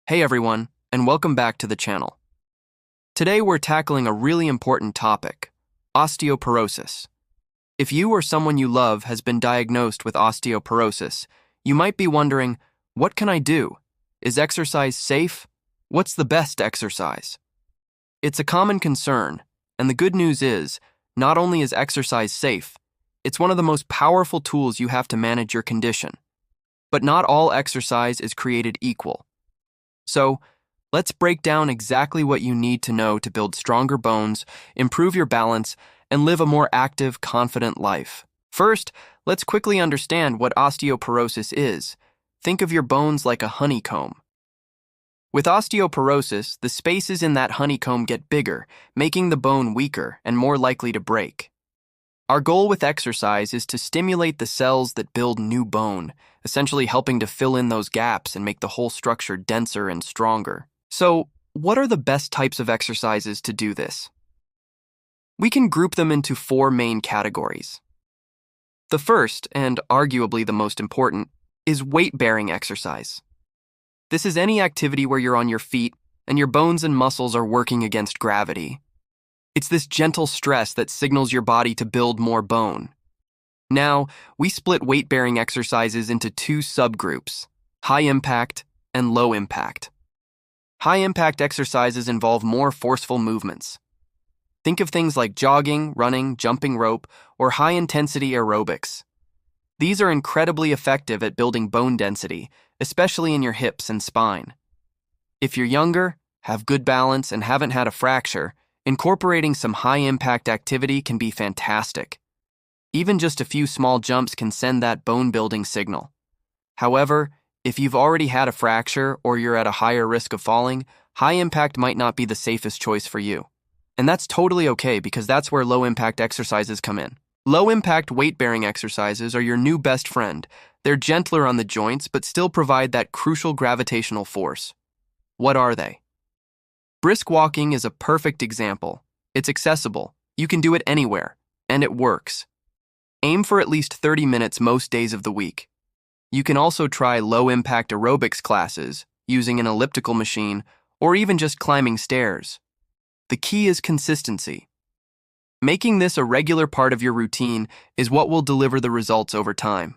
Hey everyone, and welcome back to the channel. Today we're tackling a really important topic, osteoporosis. If you or someone you love has been diagnosed with osteoporosis, you might be wondering, what can I do? Is exercise safe? What's the best exercise? It's a common concern, and the good news is, not only is exercise safe, it's one of the most powerful tools you have to manage your condition. But not all exercise is created equal. So, let's break down exactly what you need to know to build stronger bones, improve your balance, and live a more active, confident life. First, let's quickly understand what osteoporosis is. Think of your bones like a honeycomb. With osteoporosis, the spaces in that honeycomb get bigger, making the bone weaker and more likely to break. Our goal with exercise is to stimulate the cells that build new bone, essentially helping to fill in those gaps and make the whole structure denser and stronger. So, what are the best types of exercises to do this? We can group them into 4 main categories. The first, and arguably the most important, is weight-bearing exercise. This is any activity where you're on your feet and your bones and muscles are working against gravity. It's this gentle stress that signals your body to build more bone. Now, we split weight-bearing exercises into 2 subgroups, high impact and low impact. High impact exercises involve more forceful movements. Think of things like jogging, running, jumping rope, or high-intensity aerobics. These are incredibly effective at building bone density, especially in your hips and spine. If you're younger, have good balance, and haven't had a fracture, incorporating some high-impact activity can be fantastic. Even just a few small jumps can send that bone-building signal. However, if you've already had a fracture or you're at a higher risk of falling, high-impact might not be the safest choice for you. And that's totally okay because that's where low-impact exercises come in. Low-impact weight-bearing exercises are your new best friend. They're gentler on the joints but still provide that crucial gravitational force. What are they? Brisk walking is a perfect example. It's accessible, you can do it anywhere, and it works. Aim for at least 30 minutes most days of the week. You can also try low-impact aerobics classes, using an elliptical machine, or even just climbing stairs. The key is consistency. Making this a regular part of your routine is what will deliver the results over time.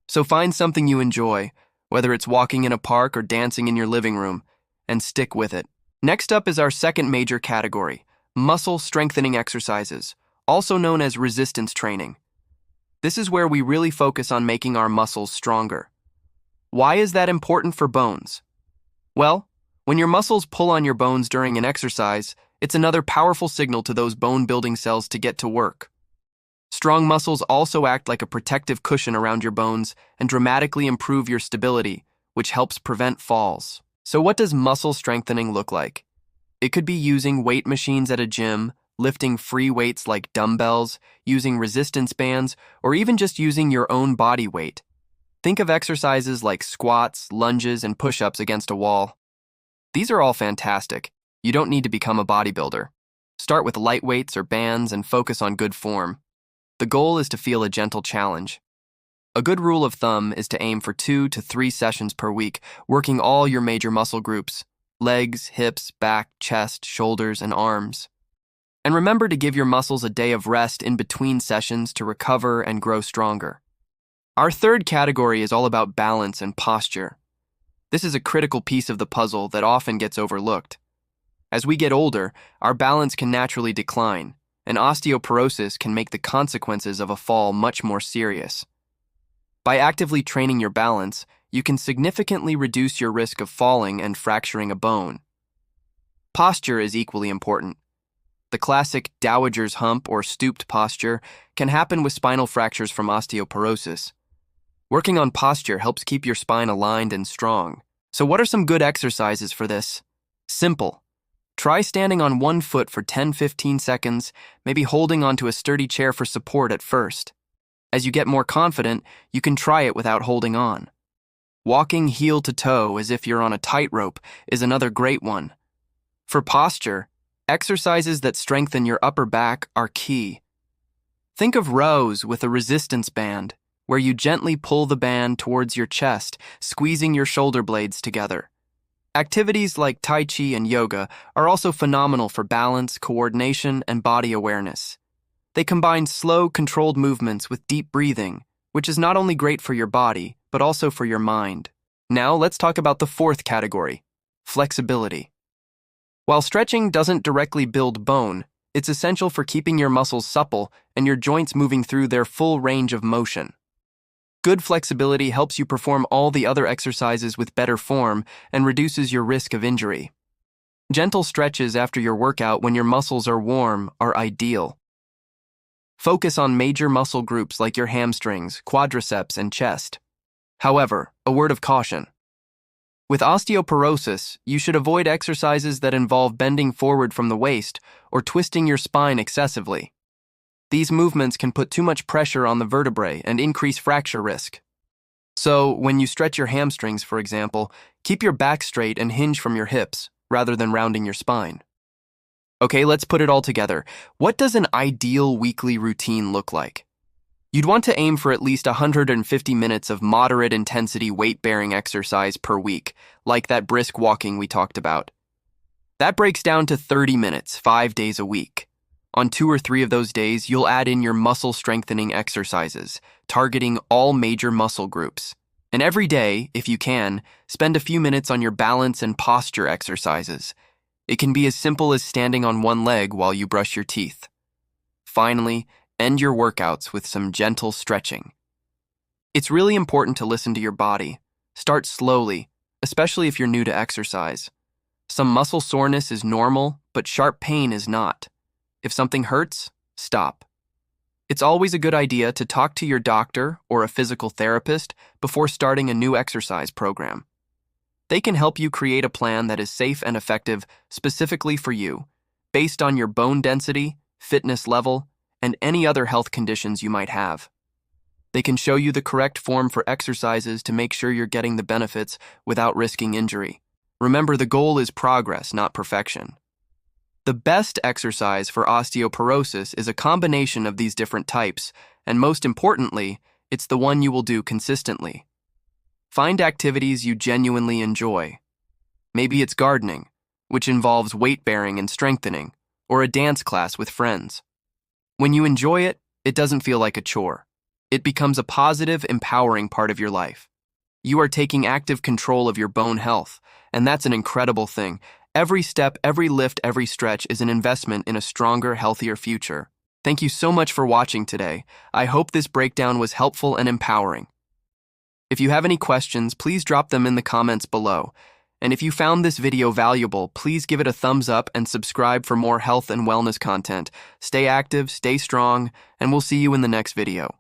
So find something you enjoy, whether it's walking in a park or dancing in your living room, and stick with it. Next up is our second major category, muscle strengthening exercises, also known as resistance training. This is where we really focus on making our muscles stronger. Why is that important for bones? Well, when your muscles pull on your bones during an exercise, it's another powerful signal to those bone-building cells to get to work. Strong muscles also act like a protective cushion around your bones and dramatically improve your stability, which helps prevent falls. So what does muscle strengthening look like? It could be using weight machines at a gym, lifting free weights like dumbbells, using resistance bands, or even just using your own body weight. Think of exercises like squats, lunges, and push-ups against a wall. These are all fantastic. You don't need to become a bodybuilder. Start with light weights or bands and focus on good form. The goal is to feel a gentle challenge. A good rule of thumb is to aim for 2 to 3 sessions per week, working all your major muscle groups: legs, hips, back, chest, shoulders, and arms. And remember to give your muscles a day of rest in between sessions to recover and grow stronger. Our third category is all about balance and posture. This is a critical piece of the puzzle that often gets overlooked. As we get older, our balance can naturally decline, and osteoporosis can make the consequences of a fall much more serious. By actively training your balance, you can significantly reduce your risk of falling and fracturing a bone. Posture is equally important. The classic dowager's hump or stooped posture can happen with spinal fractures from osteoporosis. Working on posture helps keep your spine aligned and strong. So what are some good exercises for this? Simple. Try standing on one foot for 10-15 seconds, maybe holding onto a sturdy chair for support at first. As you get more confident, you can try it without holding on. Walking heel to toe as if you're on a tightrope is another great one. For posture, exercises that strengthen your upper back are key. Think of rows with a resistance band, where you gently pull the band towards your chest, squeezing your shoulder blades together. Activities like Tai Chi and yoga are also phenomenal for balance, coordination, and body awareness. They combine slow, controlled movements with deep breathing, which is not only great for your body, but also for your mind. Now let's talk about the fourth category, flexibility. While stretching doesn't directly build bone, it's essential for keeping your muscles supple and your joints moving through their full range of motion. Good flexibility helps you perform all the other exercises with better form and reduces your risk of injury. Gentle stretches after your workout when your muscles are warm are ideal. Focus on major muscle groups like your hamstrings, quadriceps, and chest. However, a word of caution. With osteoporosis, you should avoid exercises that involve bending forward from the waist or twisting your spine excessively. These movements can put too much pressure on the vertebrae and increase fracture risk. So, when you stretch your hamstrings, for example, keep your back straight and hinge from your hips, rather than rounding your spine. Okay, let's put it all together. What does an ideal weekly routine look like? You'd want to aim for at least 150 minutes of moderate intensity weight-bearing exercise per week, like that brisk walking we talked about. That breaks down to 30 minutes, 5 days a week. On 2 or 3 of those days, you'll add in your muscle-strengthening exercises, targeting all major muscle groups. And every day, if you can, spend a few minutes on your balance and posture exercises. It can be as simple as standing on one leg while you brush your teeth. Finally, end your workouts with some gentle stretching. It's really important to listen to your body. Start slowly, especially if you're new to exercise. Some muscle soreness is normal, but sharp pain is not. If something hurts, stop. It's always a good idea to talk to your doctor or a physical therapist before starting a new exercise program. They can help you create a plan that is safe and effective specifically for you, based on your bone density, fitness level, and any other health conditions you might have. They can show you the correct form for exercises to make sure you're getting the benefits without risking injury. Remember, the goal is progress, not perfection. The best exercise for osteoporosis is a combination of these different types, and most importantly, it's the one you will do consistently. Find activities you genuinely enjoy. Maybe it's gardening, which involves weight-bearing and strengthening, or a dance class with friends. When you enjoy it, it doesn't feel like a chore. It becomes a positive, empowering part of your life. You are taking active control of your bone health, and that's an incredible thing. Every step, every lift, every stretch is an investment in a stronger, healthier future. Thank you so much for watching today. I hope this breakdown was helpful and empowering. If you have any questions, please drop them in the comments below. And if you found this video valuable, please give it a thumbs up and subscribe for more health and wellness content. Stay active, stay strong, and we'll see you in the next video.